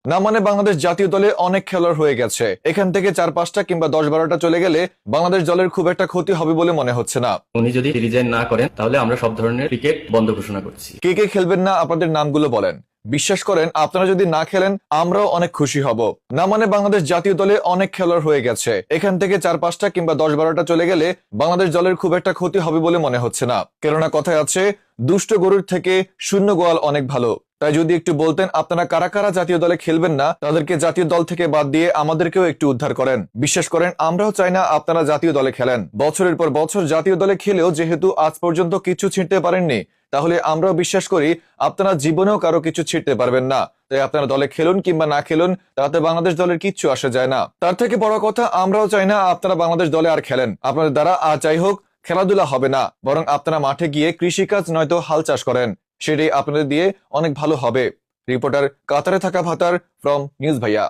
না মানে বাংলাদেশ জাতীয় দলে অনেক খেলোয়াড় হয়ে গেছে, এখান থেকে 4-5টা কিংবা 10-12টা চলে গেলে বাংলাদেশ দলের খুব একটা ক্ষতি হবে বলে মনে হচ্ছে না। উনি যদি রিজাইন না করেন তাহলে আমরা সব ধরনের ক্রিকেট বন্ধ ঘোষণা করছি। কে কে খেলবেন না আপনাদের নামগুলো বলেন। বিশ্বাস করেন আপনারা যদি না খেলেন আমরাও অনেক খুশি হব। না মানে বাংলাদেশ জাতীয় দলে অনেক খেলোয়াড় হয়ে গেছে, এখান থেকে 4-5টা কিংবা 10-12টা চলে গেলে বাংলাদেশ দলের খুব একটা ক্ষতি হবে বলে মনে হচ্ছে না। কেননা কথায় আছে, দুষ্ট গরুর থেকে শূন্য গোয়াল অনেক ভালো। তাই যদি একটু বলতেন আপনারা কারা কারা জাতীয় দলে খেলবেন না, তাদেরকে জাতীয় দল থেকে বাদ দিয়ে আমাদেরকেও একটু উদ্ধার করেন। বিশ্বাস করেন আমরাও চাই না আপনারা জাতীয় দলে খেলেন। বছরের পর বছর জাতীয় দলে খেলেও যেহেতু আজ পর্যন্ত কিছু ছিঁড়তে পারেননি, তাহলে আমরাও বিশ্বাস করি আপনারা জীবনেও কারো কিছু ছিঁড়তে পারবেন না। তাই আপনারা দলে খেলুন কিংবা না খেলুন, তাতে বাংলাদেশ দলের কিচ্ছু আসে যায় না। তার থেকে বড় কথা, আমরাও চাই না আপনারা বাংলাদেশ দলে আর খেলেন। আপনাদের দ্বারা আর যাই হোক খেলাধুলা হবে না, বরং আপনারা মাঠে গিয়ে কৃষিকাজ নয়তো হাল চাষ করেন, সেটাই আপনাদের দিয়ে অনেক ভালো হবে। রিপোর্টার কাতারে থাকা ভাতার ফ্রম নিউজ ভাইয়া।